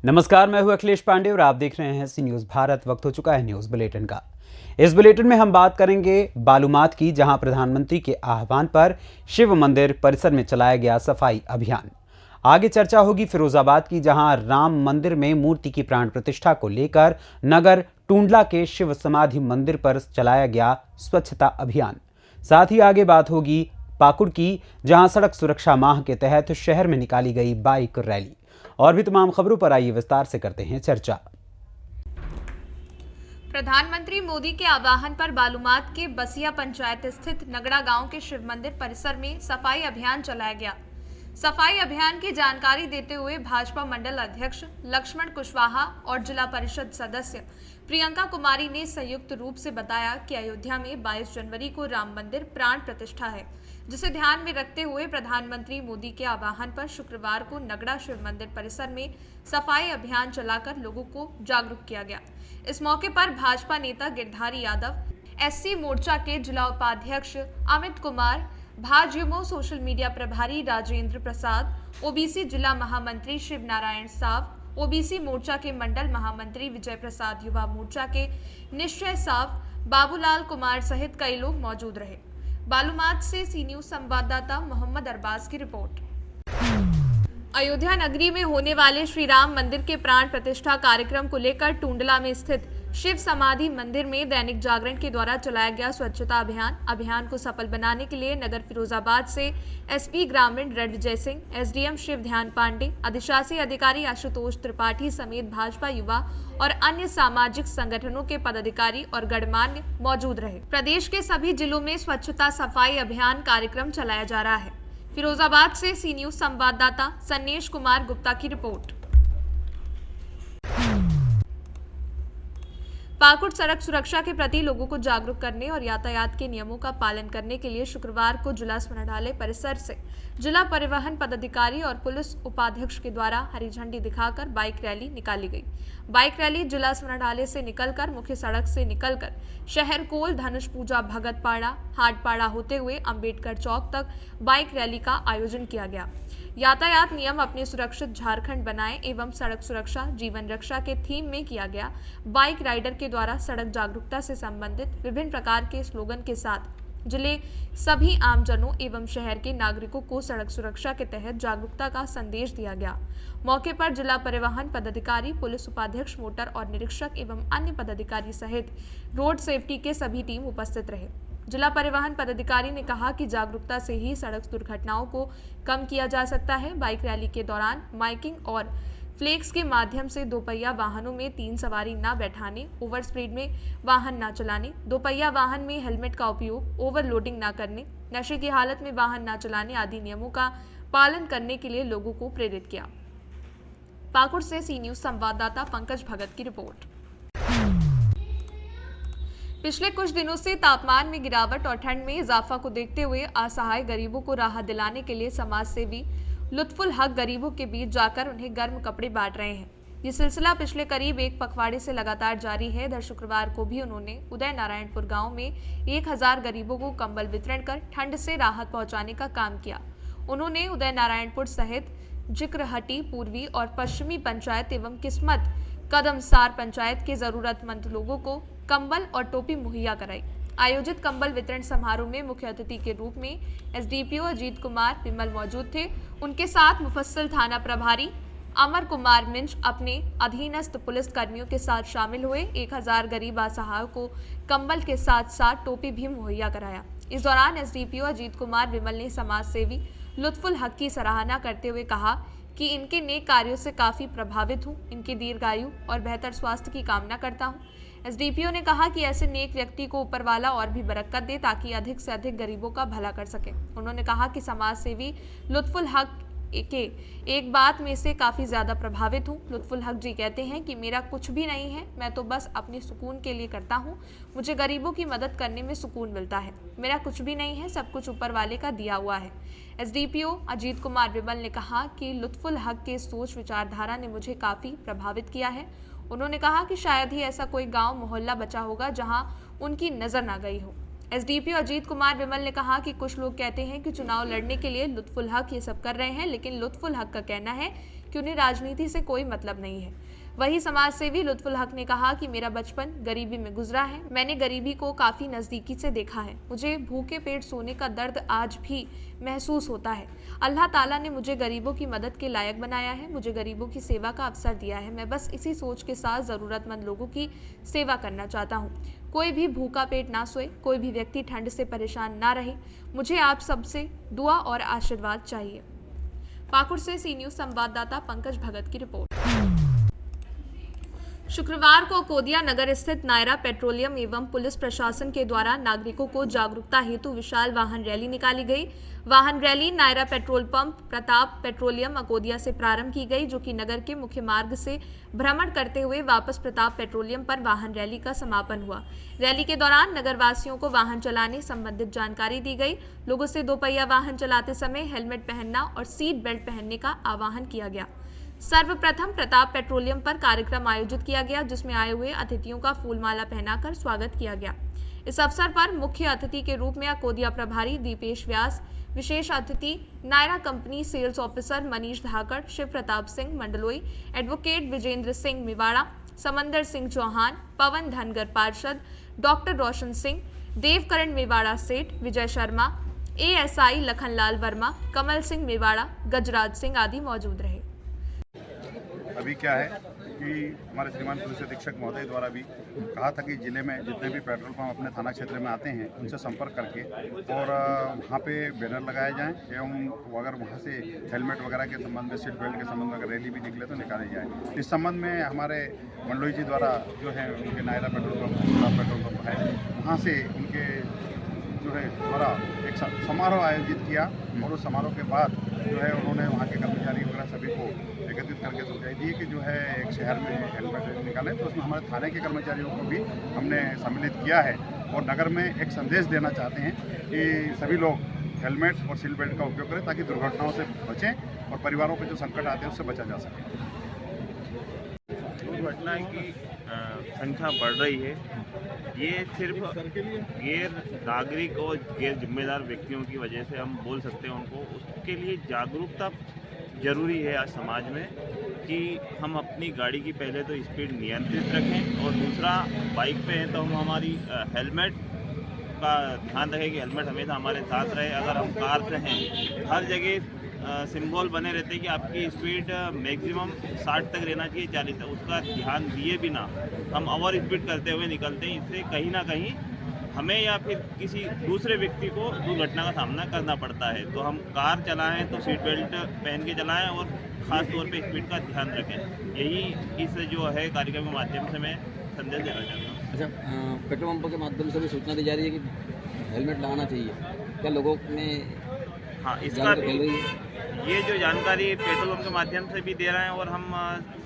नमस्कार, मैं हूं अखिलेश पांडे और आप देख रहे हैं सी न्यूज भारत। वक्त हो चुका है न्यूज बुलेटिन का। इस बुलेटिन में हम बात करेंगे बालूमाथ की, जहां प्रधानमंत्री के आह्वान पर शिव मंदिर परिसर में चलाया गया सफाई अभियान। आगे चर्चा होगी फिरोजाबाद की, जहां राम मंदिर में मूर्ति की प्राण प्रतिष्ठा को लेकर नगर टूंडला के शिव समाधि मंदिर पर चलाया गया स्वच्छता अभियान। साथ ही आगे बात होगी पाकुड़ की, जहां सड़क सुरक्षा माह के तहत शहर में निकाली गई बाइक रैली। और भी तमाम खबरों पर आइए विस्तार से करते हैं चर्चा। प्रधानमंत्री मोदी के आह्वान पर बालूमाथ के बसिया पंचायत स्थित नगड़ा गांव के शिव मंदिर परिसर में सफाई अभियान चलाया गया। सफाई अभियान की जानकारी देते हुए भाजपा मंडल अध्यक्ष लक्ष्मण कुशवाहा और जिला परिषद सदस्य प्रियंका कुमारी ने संयुक्त रूप से बताया कि अयोध्या में 22 जनवरी को राम मंदिर प्राण प्रतिष्ठा है, जिसे ध्यान में रखते हुए प्रधानमंत्री मोदी के आह्वान पर शुक्रवार को नगड़ा शिव मंदिर परिसर में सफाई अभियान चलाकर लोगों को जागरूक किया गया। इस मौके पर भाजपा नेता गिरधारी यादव, एससी मोर्चा के जिला उपाध्यक्ष अमित कुमार, भाजयुमो सोशल मीडिया प्रभारी राजेंद्र प्रसाद, ओबीसी जिला महामंत्री शिव नारायण साव, ओबीसी मोर्चा के मंडल महामंत्री विजय प्रसाद, युवा मोर्चा के निश्चय साव, बाबूलाल कुमार सहित कई लोग मौजूद रहे। बालूमाथ से सी न्यूज संवाददाता मोहम्मद अरबाज की रिपोर्ट। अयोध्या नगरी में होने वाले श्री राम मंदिर के प्राण प्रतिष्ठा कार्यक्रम को लेकर टूंडला में स्थित शिव समाधि मंदिर में दैनिक जागरण के द्वारा चलाया गया स्वच्छता अभियान को सफल बनाने के लिए नगर फिरोजाबाद से एसपी ग्रामीण रणविजय सिंह, एसडीएम शिव ध्यान पांडे, अधिशासी अधिकारी आशुतोष त्रिपाठी समेत भाजपा युवा और अन्य सामाजिक संगठनों के पदाधिकारी और गणमान्य मौजूद रहे। प्रदेश के सभी जिलों में स्वच्छता सफाई अभियान कार्यक्रम चलाया जा रहा है। फिरोजाबाद से सी न्यूज संवाददाता सन्नेश कुमार गुप्ता की रिपोर्ट। पाकुड़ सड़क सुरक्षा के प्रति लोगों को जागरूक करने और यातायात के नियमों का पालन करने के लिए शुक्रवार को जिला स्मरणालय परिसर से जिला परिवहन पदाधिकारी और पुलिस उपाध्यक्ष के द्वारा हरी झंडी दिखाकर बाइक रैली निकाली गई। बाइक रैली जिला स्मरणालय से निकलकर मुख्य सड़क से निकलकर शहर कोल, धनुष पूजा, भगतपाड़ा, हाटपाड़ा होते हुए अंबेडकर चौक तक बाइक रैली का आयोजन किया गया। यातायात नियम अपने सुरक्षित झारखंड बनाएं एवं सड़क सुरक्षा जीवन रक्षा के थीम में किया गया बाइक राइडर के द्वारा सड़क जागरूकता से संबंधित विभिन्न प्रकार के स्लोगन के साथ जिले सभी आमजनों एवं शहर के नागरिकों को सड़क सुरक्षा के तहत जागरूकता का संदेश दिया गया। मौके पर जिला परिवहन पदाधिकारी, पुलिस उपाध्यक्ष, मोटर और निरीक्षक एवं अन्य पदाधिकारी सहित रोड सेफ्टी के सभी टीम उपस्थित रहे। जिला परिवहन पदाधिकारी ने कहा कि जागरूकता से ही सड़क दुर्घटनाओं को कम किया जा सकता है। बाइक रैली के दौरान माइकिंग और फ्लेक्स के माध्यम से दोपहिया वाहनों में 3 सवारी न बैठाने, ओवर स्पीड में वाहन न चलाने, दोपहिया वाहन में हेलमेट का उपयोग, ओवरलोडिंग न करने, नशे की हालत में वाहन न चलाने आदि नियमों का पालन करने के लिए लोगों को प्रेरित किया। पाकुड़ से सी न्यूज संवाददाता पंकज भगत की रिपोर्ट। पिछले कुछ दिनों से तापमान में गिरावट और ठंड में इजाफा को देखते हुए असहाय गरीबों को राहत दिलाने के लिए समाज सेवी लुत्फुल हक गरीबों के बीच जाकर उन्हें गर्म कपड़े बांट रहे हैं। ये सिलसिला पिछले करीब एक पखवाड़े से लगातार जारी है। इधर शुक्रवार को भी उन्होंने उदय नारायणपुर गांव में 1000 गरीबों को कंबल वितरण कर ठंड से राहत पहुंचाने का काम किया। उन्होंने उदय नारायणपुर सहित जिक्रहटी, पूर्वी और पश्चिमी पंचायत एवं किस्मत कदमसार पंचायत के जरूरतमंद लोगों को कंबल और टोपी मुहैया कराई। आयोजित कंबल वितरण समारोह में मुख्य अतिथि के रूप में एसडीपीओ अजीत कुमार विमल मौजूद थे। उनके साथ मुफस्सिल थाना प्रभारी अमर कुमार मिंज अपने अधीनस्थ पुलिस कर्मियों के साथ शामिल हुए। 1000 गरीब असहायों को कंबल के साथ साथ टोपी भी मुहैया कराया। इस दौरान एसडीपीओ अजीत कुमार विमल ने समाज सेवी लुत्फुल हक की सराहना करते हुए कहा कि इनके नेक कार्यों से काफी प्रभावित हूँ। इनकी दीर्घायु और बेहतर स्वास्थ्य की कामना करता हूँ। एसडीपीओ ने कहा कि ऐसे नेक व्यक्ति को ऊपर वाला और भी बरकत दे ताकि अधिक से अधिक गरीबों का भला कर सके। उन्होंने कहा कि समाज सेवी लुत्फुल हक के एक बात में से काफ़ी ज़्यादा प्रभावित हूँ। लुत्फुल हक जी कहते हैं कि मेरा कुछ भी नहीं है, मैं तो बस अपने सुकून के लिए करता हूँ। मुझे गरीबों की मदद करने में सुकून मिलता है। मेरा कुछ भी नहीं है, सब कुछ ऊपर वाले का दिया हुआ है। एसडीपीओ अजीत कुमार विमल ने कहा कि लुत्फुल हक के सोच विचारधारा ने मुझे काफ़ी प्रभावित किया है। उन्होंने कहा कि शायद ही ऐसा कोई गाँव मोहल्ला बचा होगा जहाँ उनकी नज़र ना गई हो। एसडीपीओ अजीत कुमार विमल ने कहा कि कुछ लोग कहते हैं कि चुनाव लड़ने के लिए लुत्फुल हक ये सब कर रहे हैं, लेकिन लुत्फुल हक का कहना है कि उन्हें राजनीति से कोई मतलब नहीं है। वही समाज सेवी लुत्फुल हक ने कहा कि मेरा बचपन गरीबी में गुजरा है, मैंने गरीबी को काफी नजदीकी से देखा है, मुझे भूखे पेट सोने का दर्द आज भी महसूस होता है। अल्लाह ताला ने मुझे गरीबों की मदद के लायक बनाया है, मुझे गरीबों की सेवा का अवसर दिया है। मैं बस इसी सोच के साथ जरूरतमंद लोगों की सेवा करना चाहता हूँ। कोई भी भूखा पेट ना सोए, कोई भी व्यक्ति ठंड से परेशान ना रहे। मुझे आप सबसे दुआ और आशीर्वाद चाहिए। पाकुड़ से सी न्यूज संवाददाता पंकज भगत की रिपोर्ट। शुक्रवार को कोदिया नगर स्थित नायरा पेट्रोलियम एवं पुलिस प्रशासन के द्वारा नागरिकों को जागरूकता हेतु विशाल वाहन रैली निकाली गई। वाहन rally Nayara petrol pump, Pratap petroleum Akodia से प्रारंभ की गई, जो कि नगर के मुख्य मार्ग से भ्रमण करते हुए वापस प्रताप पेट्रोलियम पर वाहन रैली का समापन हुआ। रैली के दौरान नगर वासियों को वाहन चलाने संबंधित जानकारी दी गई। लोगों से दोपहिया वाहन चलाते समय हेलमेट पहनना और सीट बेल्ट पहनने का आह्वान किया गया। सर्वप्रथम प्रताप पेट्रोलियम पर कार्यक्रम आयोजित किया गया, जिसमें आए हुए अतिथियों का फूलमाला पहनाकर स्वागत किया गया। इस अवसर पर मुख्य अतिथि के रूप में अकोदिया प्रभारी दीपेश व्यास, विशेष अतिथि Nayara company sales officer Manish Dhakad, Shiv Pratap Singh Mandloi, advocate Vijendra Singh Mewada, Samandar Singh Chauhan, Pawan Dhangar पार्षद, डॉक्टर रोशन सिंह, देवकरण मेवाड़ा सेठ, विजय शर्मा, एएसआई लखनलाल वर्मा, कमल सिंह मेवाड़ा, गजराज सिंह आदि मौजूद रहे। अभी क्या है कि हमारे श्रीमान पुलिस अधीक्षक महोदय द्वारा भी कहा था कि जिले में जितने भी पेट्रोल पंप अपने थाना क्षेत्र में आते हैं उनसे संपर्क करके और वहाँ पे बैनर लगाए जाएं एवं अगर वहाँ से हेलमेट वगैरह के संबंध में, सीट बेल्ट के संबंध में अगर रैली भी निकले तो निकाली जाए। इस संबंध में हमारे मंडलोई जी द्वारा जो है उनके नायरा पेट्रोल पंप है, वहाँ से उनके जो है द्वारा एक समारोह आयोजित किया और उस समारोह के बाद जो है उन्होंने वहाँ के कर्मचारी वगैरह सभी को एकत्रित करके समझाई दी कि जो है एक शहर में हेलमेट निकालें, तो उसमें हमारे थाने के कर्मचारियों को भी हमने सम्मिलित किया है और नगर में एक संदेश देना चाहते हैं कि सभी लोग हेलमेट और सीट बेल्ट का उपयोग करें ताकि दुर्घटनाओं से बचें और परिवारों पर जो संकट आते हैं उससे बचा जा सके। दुर्घटनाएं की संख्या बढ़ रही है, ये सिर्फ गैर नागरिक और गैर जिम्मेदार व्यक्तियों की वजह से हम बोल सकते हैं उनको। उसके लिए जागरूकता जरूरी है आज समाज में कि हम अपनी गाड़ी की पहले तो स्पीड नियंत्रित रखें और दूसरा बाइक पे हैं तो हम हमारी हेलमेट का ध्यान रखें कि हेलमेट हमेशा हमारे साथ रहे। अगर हम कार से हैं हर जगह सिंबल बने रहते हैं कि आपकी स्पीड मैक्सिमम 60 तक रहना चाहिए, 40 तक, उसका ध्यान दिए बिना हम ओवर स्पीड करते हुए निकलते हैं। इससे कहीं ना कहीं हमें या फिर किसी दूसरे व्यक्ति को दुर्घटना का सामना करना पड़ता है। तो हम कार चलाएं तो सीट बेल्ट पहन के चलाएं और ख़ास तौर पे स्पीड का ध्यान रखें। यही इस जो है कार्यक्रम के माध्यम से मैं संदेश देना चाहता हूँ। अच्छा, पेट्रोल पंपों के माध्यम से भी सूचना दी जा रही है कि हेलमेट लगाना चाहिए, क्या लोगों में? हाँ, इसका भी ये जो जानकारी पेट्रोल पंप के माध्यम से भी दे रहे हैं और हम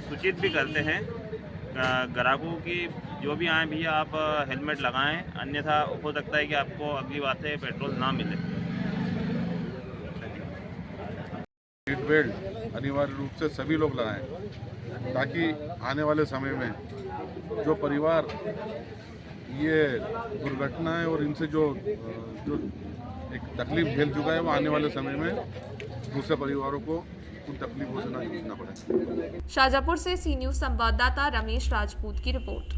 सूचित भी करते हैं ग्राहकों की, जो भी आए भैया आप हेलमेट लगाएं, अन्यथा हो सकता है कि आपको अगली बार से पेट्रोल ना मिले। सीट बेल्ट अनिवार्य रूप से सभी लोग लगाएं ताकि आने वाले समय में जो परिवार ये दुर्घटनाएं और इनसे जो एक तकलीफ झेल चुका है वो आने वाले समय में दूसरे परिवारों को उन तकलीफों से ना जूझना पड़े। शाजापुर से सी न्यूज संवाददाता रमेश राजपूत की रिपोर्ट।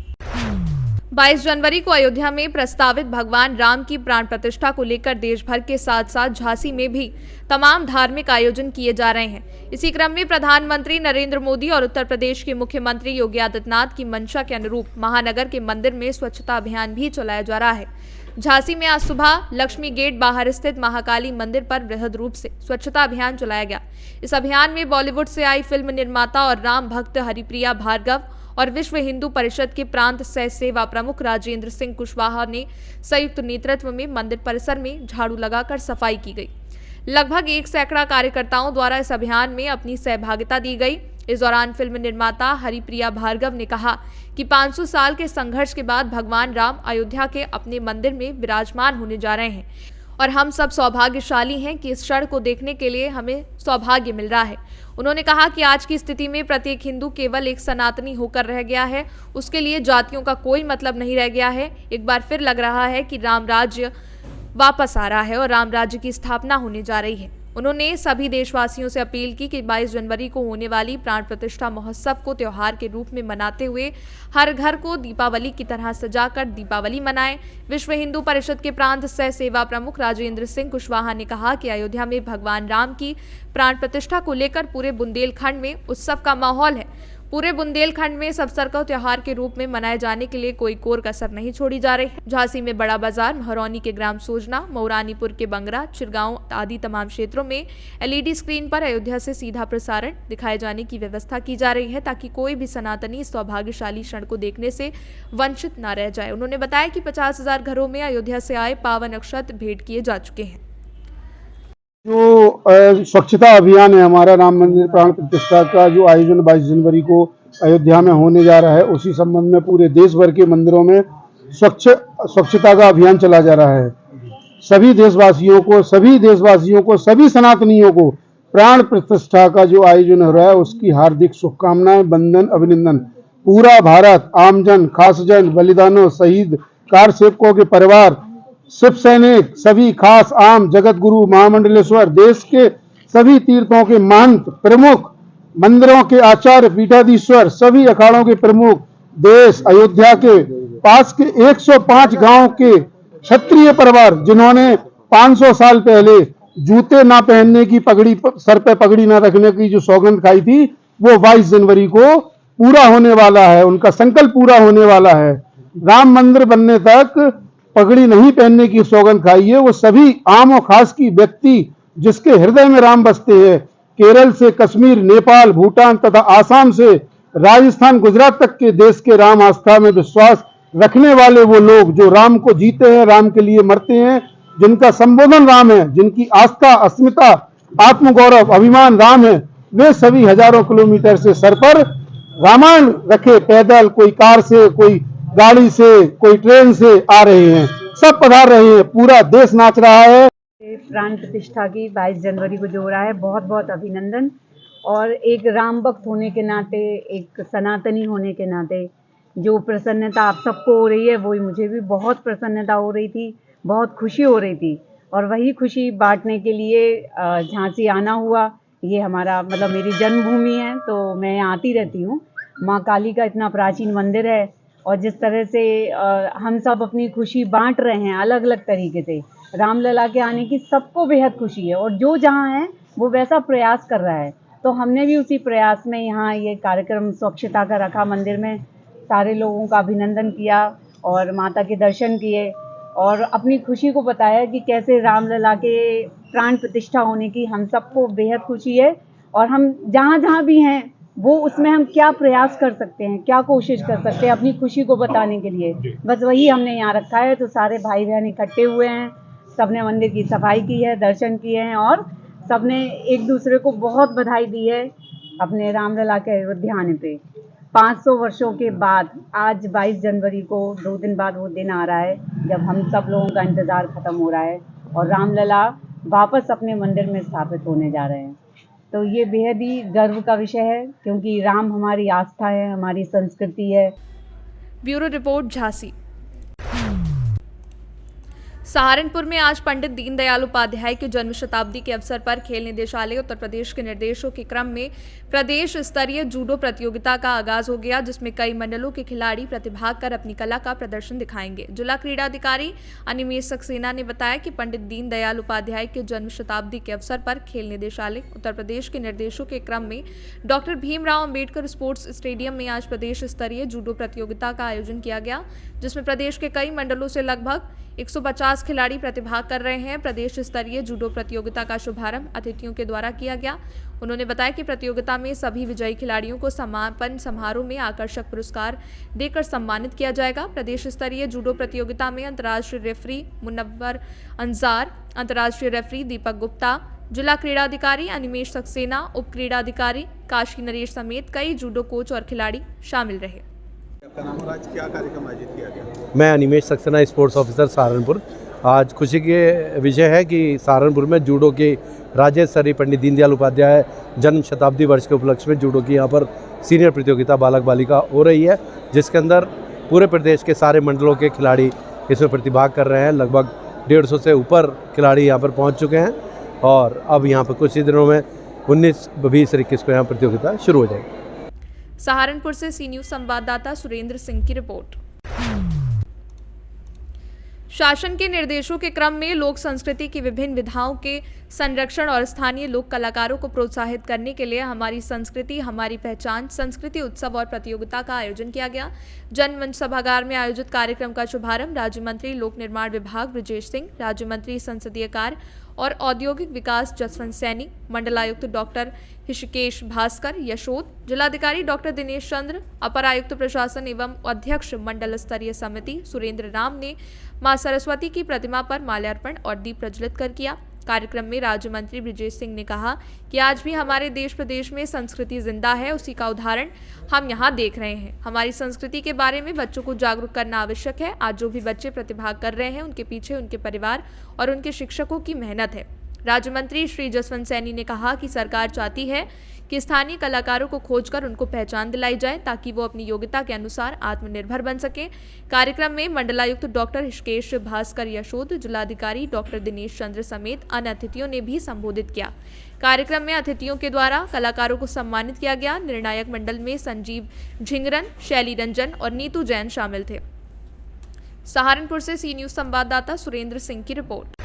22 जनवरी को अयोध्या में प्रस्तावित भगवान राम की प्राण प्रतिष्ठा को लेकर देश भर के साथ साथ झांसी में भी तमाम धार्मिक आयोजन किए जा रहे हैं। इसी क्रम में प्रधानमंत्री नरेंद्र मोदी और उत्तर प्रदेश के मुख्यमंत्री योगी आदित्यनाथ की मंशा के अनुरूप महानगर के मंदिर में स्वच्छता अभियान भी चलाया जा रहा है। झांसी में आज सुबह लक्ष्मी गेट बाहर स्थित महाकाली मंदिर पर वृहद रूप से स्वच्छता अभियान चलाया गया। इस अभियान में बॉलीवुड से आई फिल्म निर्माता और राम भक्त हरिप्रिया भार्गव और विश्व हिंदू परिषद के प्रांत सह सेवा प्रमुख राजेंद्र सिंह कुशवाहा ने संयुक्त नेतृत्व में मंदिर परिसर में झाड़ू लगाकर सफाई की गई। लगभग 1 सैकड़ा कार्यकर्ताओं द्वारा इस अभियान में अपनी सहभागिता दी गई। इस दौरान फिल्म निर्माता हरिप्रिया भार्गव ने कहा कि 500 साल के संघर्ष के बाद भगवान राम अयोध्या के अपने मंदिर में विराजमान होने जा रहे हैं। और हम सब सौभाग्यशाली हैं कि इस क्षण को देखने के लिए हमें सौभाग्य मिल रहा है। उन्होंने कहा कि आज की स्थिति में प्रत्येक हिंदू केवल एक सनातनी होकर रह गया है, उसके लिए जातियों का कोई मतलब नहीं रह गया है। एक बार फिर लग रहा है कि राम राज्य वापस आ रहा है और राम राज्य की स्थापना होने जा रही है। उन्होंने सभी देशवासियों से अपील की कि 22 जनवरी को होने वाली प्राण प्रतिष्ठा महोत्सव को त्योहार के रूप में मनाते हुए हर घर को दीपावली की तरह सजाकर दीपावली मनाएं। विश्व हिंदू परिषद के प्रांत सह सेवा प्रमुख राजेंद्र सिंह कुशवाहा ने कहा कि अयोध्या में भगवान राम की प्राण प्रतिष्ठा को लेकर पूरे बुंदेलखंड में उत्सव का माहौल है। पूरे बुंदेलखंड में इस अवसर को त्योहार के रूप में मनाए जाने के लिए कोई कोर कसर नहीं छोड़ी जा रही है। झांसी में बड़ा बाजार, महरौनी के ग्राम सोजना, मऊरानीपुर के बंगरा, चिरगांव आदि तमाम क्षेत्रों में एलईडी स्क्रीन पर अयोध्या से सीधा प्रसारण दिखाए जाने की व्यवस्था की जा रही है ताकि कोई भी सनातनी इस सौभाग्यशाली क्षण को देखने से वंचित न रह जाए। उन्होंने बताया कि 50,000 घरों में अयोध्या से आए पावन अक्षत भेंट किए जा चुके हैं। जो स्वच्छता अभियान है हमारा राम मंदिर प्राण प्रतिष्ठा का जो आयोजन 22 जनवरी को अयोध्या में होने जा रहा है, उसी संबंध में पूरे देश भर के मंदिरों में स्वच्छता का अभियान चला जा रहा है। सभी देशवासियों को सभी सनातनियों को प्राण प्रतिष्ठा का जो आयोजन हो रहा है उसकी हार्दिक शुभकामनाएं, वंदन, अभिनंदन। पूरा भारत, आमजन, खासजन, बलिदानों, शहीद, कार सेवकों के परिवार, शिव सैनिक, सभी खास आम, जगत गुरु, महामंडलेश्वर, देश के सभी तीर्थों के महंत, प्रमुख, मंदिरों के आचार्य, पीठाधीश्वर, सभी अखाड़ों के प्रमुख, देश अयोध्या के पास के 105 गांव के क्षत्रिय परिवार जिन्होंने 500 साल पहले जूते ना पहनने की, पगड़ी सर पे पगड़ी ना रखने की जो सौगंध खाई थी, वो 22 जनवरी को पूरा होने वाला है, उनका संकल्प पूरा होने वाला है। राम मंदिर बनने तक पगड़ी नहीं पहनने की सौगंध खाई है वो सभी आम और खास की व्यक्ति जिसके हृदय में राम बसते हैं। केरल से कश्मीर, नेपाल, भूटान तथा आसाम से राजस्थान, गुजरात तक के देश के राम आस्था में विश्वास रखने वाले वो लोग जो राम को जीते हैं, राम के लिए मरते हैं, जिनका संबोधन राम है, जिनकी आस्था, अस्मिता, आत्मगौरव, अभिमान राम है, वे सभी हजारों किलोमीटर से सर पर रामायण रखे पैदल, कोई कार से, कोई गाड़ी से, कोई ट्रेन से आ रहे हैं, सब पधार रहे हैं, पूरा देश नाच रहा है। प्राण प्रतिष्ठा की 22 जनवरी को जो हो रहा है, बहुत बहुत अभिनंदन। और एक राम भक्त होने के नाते, एक सनातनी होने के नाते जो प्रसन्नता आप सबको हो रही है, वही मुझे भी बहुत प्रसन्नता हो रही थी, बहुत खुशी हो रही थी। और वही खुशी बांटने के लिए झांसी आना हुआ। ये हमारा मतलब मेरी जन्मभूमि है, तो मैं आती रहती हूँ। माँ काली का इतना प्राचीन मंदिर है और जिस तरह से हम सब अपनी खुशी बांट रहे हैं अलग अलग तरीके से, रामलला के आने की सबको बेहद खुशी है और जो जहाँ है वो वैसा प्रयास कर रहा है। तो हमने भी उसी प्रयास में यहाँ ये कार्यक्रम स्वच्छता का रखा, मंदिर में सारे लोगों का अभिनंदन किया और माता के दर्शन किए और अपनी खुशी को बताया कि कैसे रामलला के प्राण प्रतिष्ठा होने की हम सबको बेहद खुशी है और हम जहाँ जहाँ भी हैं वो उसमें हम क्या प्रयास कर सकते हैं, क्या कोशिश कर सकते हैं अपनी खुशी को बताने के लिए, बस वही हमने यहाँ रखा है। तो सारे भाई बहन इकट्ठे हुए हैं, सबने मंदिर की सफाई की है, दर्शन किए हैं और सबने एक दूसरे को बहुत बधाई दी है अपने रामलला के अयोध्या आने पे। 500 वर्षों के बाद आज 22 जनवरी को 2 दिन बाद वो दिन आ रहा है जब हम सब लोगों का इंतज़ार ख़त्म हो रहा है और रामलला वापस अपने मंदिर में स्थापित होने जा रहे हैं। तो ये बेहद ही गर्व का विषय है क्योंकि राम हमारी आस्था है, हमारी संस्कृति है। Bureau report, Jhansi. सहारनपुर में आज पंडित दीनदयाल उपाध्याय की जन्म शताब्दी के अवसर पर खेल निदेशालय उत्तर प्रदेश के निर्देशों के क्रम में प्रदेश स्तरीय जूडो प्रतियोगिता का आगाज हो गया, जिसमें कई मंडलों के खिलाड़ी प्रतिभाग कर अपनी कला का प्रदर्शन दिखाएंगे। जिला क्रीड़ा अधिकारी अनिमेश सक्सेना ने बताया कि पंडित दीनदयाल उपाध्याय के जन्म शताब्दी के अवसर पर खेल निदेशालय उत्तर प्रदेश के निर्देशों के क्रम में doctor Bhimrao Ambedkar sports stadium में आज प्रदेश स्तरीय जूडो प्रतियोगिता का आयोजन किया गया, जिसमें प्रदेश के कई मंडलों से लगभग 150 खिलाड़ी प्रतिभाग कर रहे हैं। प्रदेश स्तरीय जूडो प्रतियोगिता का शुभारंभ अतिथियों के द्वारा किया गया। उन्होंने बताया कि प्रतियोगिता में सभी विजयी खिलाड़ियों को समापन समारोह में आकर्षक पुरस्कार देकर सम्मानित किया जाएगा। प्रदेश स्तरीय जूडो प्रतियोगिता में अंतर्राष्ट्रीय रेफरी मुनव्वर अंजार, अंतर्राष्ट्रीय रेफरी दीपक गुप्ता, जिला क्रीड़ा अधिकारी अनिमेश सक्सेना, उप क्रीड़ा अधिकारी काशी नरेश समेत कई जूडो कोच और खिलाड़ी शामिल रहे। मैं अनिमेश सक्सेना, स्पोर्ट्स ऑफिसर सहारनपुर। आज खुशी के विषय है कि सहारनपुर में जूडो की राज्य स्तरीय पंडित दीनदयाल उपाध्याय जन्म शताब्दी वर्ष के उपलक्ष्य में जूडो की यहाँ पर सीनियर प्रतियोगिता बालक बालिका हो रही है, जिसके अंदर पूरे प्रदेश के सारे मंडलों के खिलाड़ी इसमें प्रतिभाग कर रहे हैं। लगभग 150 से ऊपर खिलाड़ी यहाँ पर पहुँच चुके हैं और अब यहाँ पर कुछ ही दिनों में 19, 20, 21 को यहाँ प्रतियोगिता शुरू हो जाएगी। सहारनपुर से सी न्यूज़ संवाददाता सुरेंद्र सिंह की रिपोर्ट। शासन के निर्देशों के क्रम में लोक संस्कृति की विभिन्न विधाओं के संरक्षण और स्थानीय लोक कलाकारों को प्रोत्साहित करने के लिए हमारी संस्कृति हमारी पहचान संस्कृति उत्सव और प्रतियोगिता का आयोजन किया गया। जनमंच सभागार में आयोजित कार्यक्रम का शुभारंभ राज्य मंत्री लोक निर्माण विभाग ब्रजेश सिंह, राज्य मंत्री संसदीय कार्य और औद्योगिक विकास जसवंत सैनी, मंडलायुक्त डॉक्टर ऋषिकेश भास्कर यशोद, जिलाधिकारी डॉक्टर दिनेश चंद्र, अपर आयुक्त प्रशासन एवं अध्यक्ष मंडल स्तरीय समिति सुरेंद्र राम ने मां सरस्वती की प्रतिमा पर माल्यार्पण और दीप प्रज्वलित कर किया। कार्यक्रम में राज्य मंत्री ब्रजेश सिंह ने कहा कि आज भी हमारे देश प्रदेश में संस्कृति जिंदा है, उसी का उदाहरण हम यहाँ देख रहे हैं। हमारी संस्कृति के बारे में बच्चों को जागरूक करना आवश्यक है। आज जो भी बच्चे प्रतिभाग कर रहे हैं उनके पीछे उनके परिवार और उनके शिक्षकों की मेहनत है। राज्य मंत्री श्री जसवंत सैनी ने कहा कि सरकार चाहती है कि स्थानीय कलाकारों को खोजकर उनको पहचान दिलाई जाए ताकि वो अपनी योग्यता के अनुसार आत्मनिर्भर बन सके। कार्यक्रम में मंडलायुक्त डॉक्टर ऋषिकेश भास्कर यशोद, जिलाधिकारी डॉक्टर दिनेश चंद्र समेत अन्य अतिथियों ने भी संबोधित किया। कार्यक्रम में अतिथियों के द्वारा कलाकारों को सम्मानित किया गया। निर्णायक मंडल में संजीव झिंगरन, शैली रंजन और नीतू जैन शामिल थे। सहारनपुर से सी न्यूज़ संवाददाता सुरेंद्र सिंह की रिपोर्ट।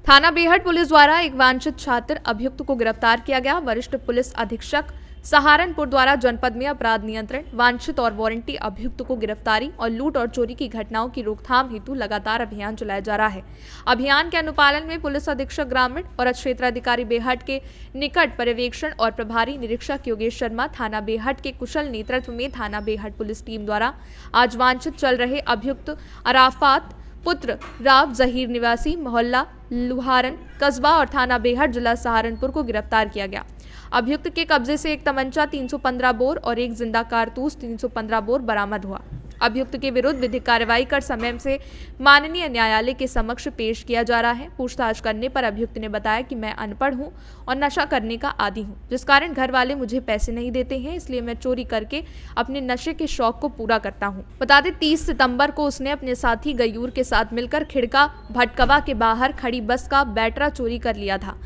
थाना बेहट पुलिस द्वारा एक वांछित छात्र अभियुक्त को गिरफ्तार किया गया। वरिष्ठ पुलिस अधीक्षक सहारनपुर द्वारा जनपद में अपराध नियंत्रण, वांछित और वारंटी अभियुक्त को गिरफ्तारी और लूट और चोरी की घटनाओं की रोकथाम हेतु लगातार अभियान चलाया जा रहा है। अभियान के अनुपालन में पुलिस अधीक्षक ग्रामीण और क्षेत्राधिकारी बेहट के निकट पर्यवेक्षण और प्रभारी निरीक्षक योगेश शर्मा, थाना बेहट के कुशल नेतृत्व में थाना बेहट पुलिस टीम द्वारा आज वांछित चल रहे अभियुक्त अराफात पुत्र राव जहीर निवासी मोहल्ला लुहारन कस्बा और थाना बेहट जिला सहारनपुर को गिरफ्तार किया गया। अभियुक्त के कब्जे से एक तमंचा 315 बोर और एक जिंदा कारतूस 315 बोर बरामद हुआ। अभियुक्त के विरुद्ध विधिक कार्रवाई कर समय से माननीय न्यायालय के समक्ष पेश किया जा रहा है। पूछताछ करने पर अभियुक्त ने बताया कि मैं अनपढ़ हूं और नशा करने का आदी हूं, जिस कारण घर वाले मुझे पैसे नहीं देते हैं, इसलिए मैं चोरी करके अपने नशे के शौक को पूरा करता हूं। बता दें 30 सितंबर को उसने अपने साथी गयूर के साथ मिलकर खिड़का भटकवा के बाहर खड़ी बस का बैटरा चोरी कर लिया था,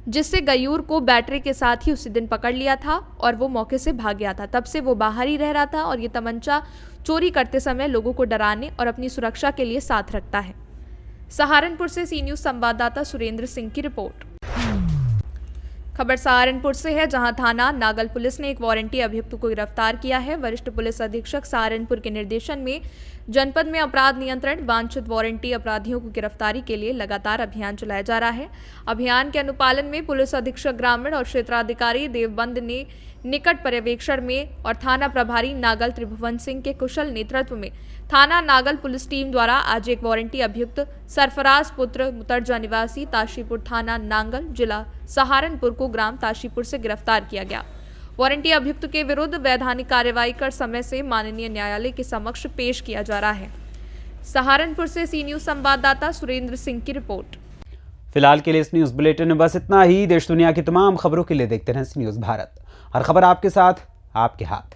जिससे गयूर को बैटरी के साथ ही उसी दिन पकड़ लिया था और वो मौके से भाग गया था। तब से वो बाहर ही रह रहा था और ये तमंचा चोरी करते समय लोगों को डराने और अपनी सुरक्षा के लिए साथ रखता है। सहारनपुर से सी न्यूज़ संवाददाता सुरेंद्र सिंह की रिपोर्ट। खबर सहारनपुर से है, जहां थाना नागल पुलिस ने एक वारंटी अभियुक्त को गिरफ्तार किया है। वरिष्ठ पुलिस अधीक्षक सहारनपुर के निर्देशन में जनपद में अपराध नियंत्रण, वांछित वारंटी अपराधियों को गिरफ्तारी के लिए लगातार अभियान चलाया जा रहा है। अभियान के अनुपालन में पुलिस अधीक्षक ग्रामीण और क्षेत्राधिकारी देवबंद ने निकट पर्यवेक्षण में और थाना प्रभारी नागल त्रिभुवन सिंह के कुशल नेतृत्व में थाना नागल पुलिस टीम द्वारा आज एक वारंटी अभियुक्त सरफराज पुत्र मुतरजा निवासी ताशीपुर थाना नांगल जिला सहारनपुर को ग्राम ताशीपुर से गिरफ्तार किया गया। वारंटी अभियुक्त के विरुद्ध वैधानिक कार्रवाई कर समय से माननीय न्यायालय के समक्ष पेश किया जा रहा है। सहारनपुर से सी न्यूज़ संवाददाता सुरेंद्र सिंह की रिपोर्ट। फिलहाल के लिए इस न्यूज़ बुलेटिन में बस इतना ही। देश दुनिया की तमाम खबरों के लिए देखते रहें सी न्यूज़ भारत। हर खबर आपके साथ, आपके हाथ।